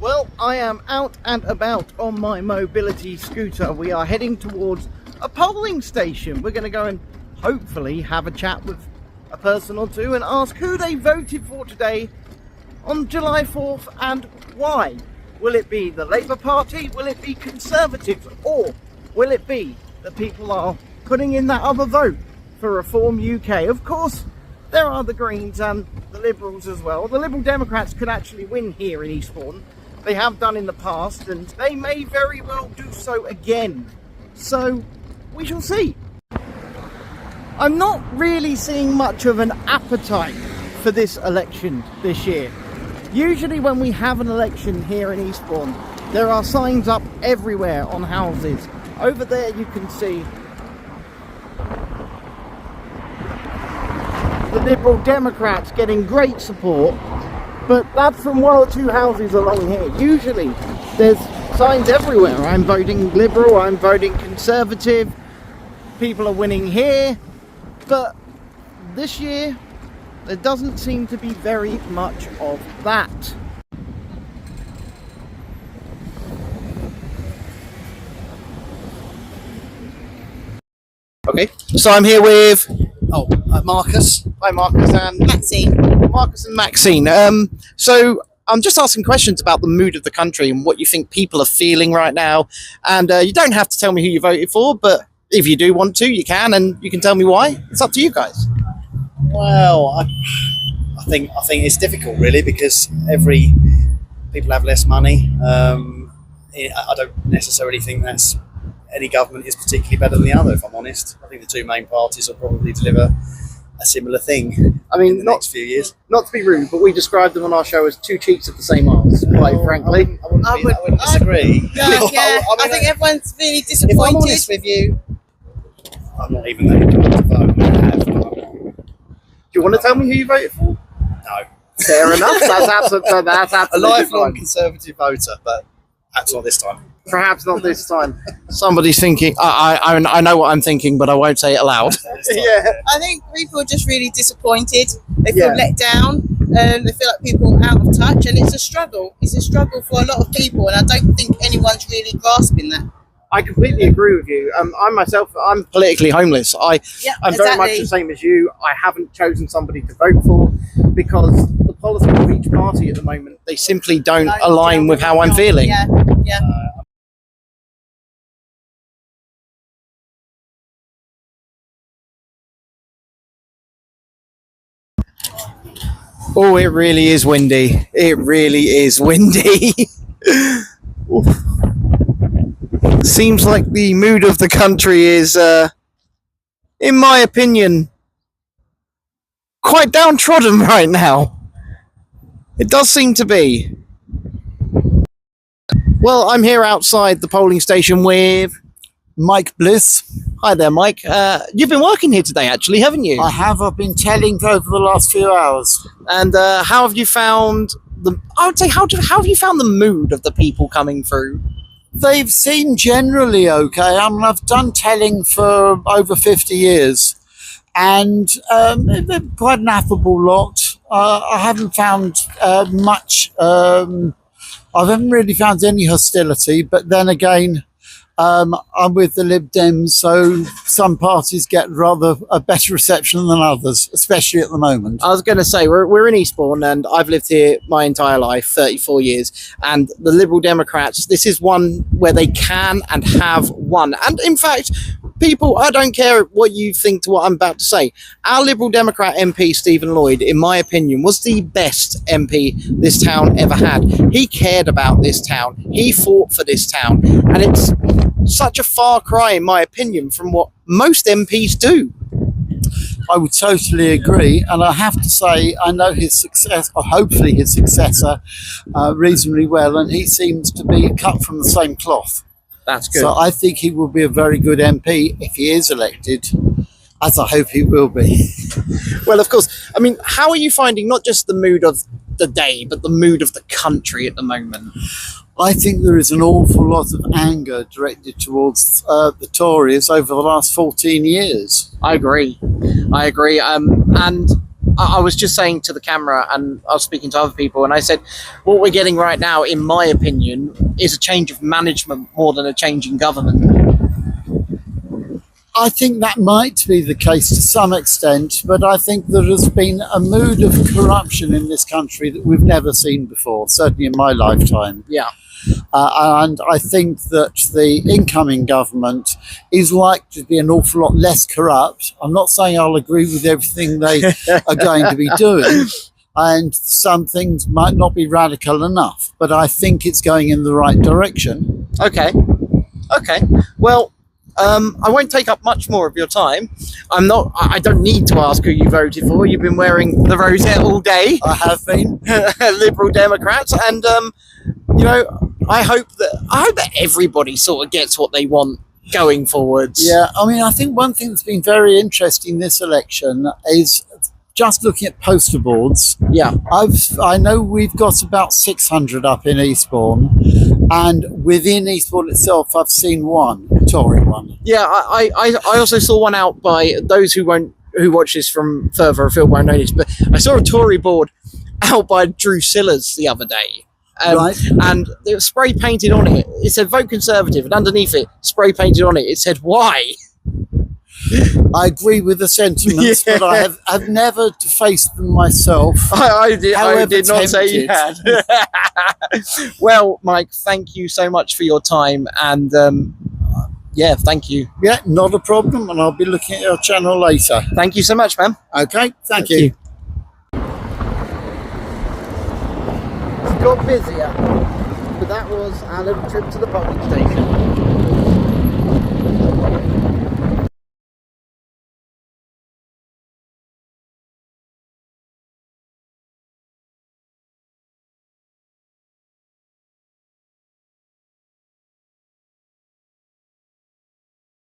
Well, I am out and about on my mobility scooter. We are heading towards a polling station. We're going to go and hopefully have a chat with a person or two and ask who they voted for today on July 4th and why. Will it be the Labour Party? Will it be Conservatives? Or will it be that people are putting in that other vote for Reform UK? Of course, there are the Greens and the Liberals as well. The Liberal Democrats could actually win here in Eastbourne. They have done in the past, and they may very well do so again. So, we shall see. I'm not really seeing much of an appetite for this election this year. Usually when we have an election here in Eastbourne, there are signs up everywhere on houses. Over there you can see the Liberal Democrats getting great support, but that's from one or two houses along here. Usually there's signs everywhere. I'm voting Liberal, I'm voting Conservative, people are winning here, but this year there doesn't seem to be very much of that. Okay, so I'm here with Marcus. Hi Marcus and Maxine. Marcus and Maxine. So I'm just asking questions about the mood of the country and what you think people are feeling right now. And you don't have to tell me who you voted for, but if you do want to, you can, and you can tell me why. It's up to you guys. Well, I think it's difficult really because people have less money. I don't necessarily think that's any government is particularly better than the other. If I'm honest, I think the two main parties will probably deliver a similar thing. I mean, in the next few years. Not to be rude, but we described them on our show as two cheeks of the same arse, quite frankly. I wouldn't disagree. Yeah, I think everyone's really disappointed. If I'm honest with you, I'm not even that inclined to vote. Do you want to tell me who you voted for? No. Fair enough. That's absolutely A lifelong fine. Conservative voter, but that's not this time. Perhaps not this time. Somebody's thinking. I know what I'm thinking, but I won't say it aloud. Yeah. I think people are just really disappointed. They feel let down, and they feel like people are out of touch, and it's a struggle. It's a struggle for a lot of people, and I don't think anyone's really grasping that. I completely agree with you. I myself, I'm politically homeless. I'm very much the same as you. I haven't chosen somebody to vote for because the policies of each party at the moment, they simply don't align with how I'm feeling. Yeah. Oh, it really is windy. It really is windy. Seems like the mood of the country is, in my opinion, quite downtrodden right now. It does seem to be. Well, I'm here outside the polling station with Mike Bliss. Hi there, Mike. You've been working here today, actually, haven't you? I have. I've been telling for over the last few hours. And how have you found how have you found the mood of the people coming through? They've seemed generally okay. I mean, I've done telling for over 50 years, and they're quite an affable lot. I haven't found much. I haven't really found any hostility, but then again, I'm with the Lib Dems, so some parties get rather a better reception than others, especially at the moment. I was going to say, we're in Eastbourne, and I've lived here my entire life, 34 years, and the Liberal Democrats, this is one where they can and have won. And in fact, people, I don't care what you think to what I'm about to say. Our Liberal Democrat MP, Stephen Lloyd, in my opinion, was the best MP this town ever had. He cared about this town. He fought for this town. And it's such a far cry, in my opinion, from what most MPs do. I would totally agree, and I have to say I know his success, or hopefully his successor, reasonably well, and he seems to be cut from the same cloth. That's good. So I think he will be a very good MP if he is elected, as I hope he will be. Well, of course. I mean, how are you finding not just the mood of the day, but the mood of the country at the moment? I think there is an awful lot of anger directed towards the Tories over the last 14 years. I agree. And I was just saying to the camera, and I was speaking to other people, and I said, what we're getting right now, in my opinion, is a change of management more than a change in government. I think that might be the case to some extent, but I think there has been a mood of corruption in this country that we've never seen before, certainly in my lifetime. Yeah. And I think that the incoming government is likely to be an awful lot less corrupt. I'm not saying I'll agree with everything they are going to be doing, and some things might not be radical enough, but I think it's going in the right direction. Okay. Well, I won't take up much more of your time. I don't need to ask who you voted for. You've been wearing the rosette all day. I have been. Liberal Democrats, and I hope that everybody sort of gets what they want going forwards. Yeah, I mean, I think one thing that's been very interesting this election is just looking at poster boards. Yeah. I know we've got about 600 up in Eastbourne, and within Eastbourne itself, I've seen one Tory one. Yeah, I also saw one out by those who watch this from further afield won't know this, but I saw a Tory board out by Drew Sillars the other day. Right. And they were spray painted on it. It said vote Conservative, and underneath it, spray painted on it, it said why. I agree with the sentiments, Yeah. but I've never faced them myself. I did not say you had. tempted. Well, Mike, thank you so much for your time, and yeah, thank you. Yeah, not a problem, and I'll be looking at your channel later. Thank you so much, man. Okay, thank you. Got busier, but that was our little trip to the polling station.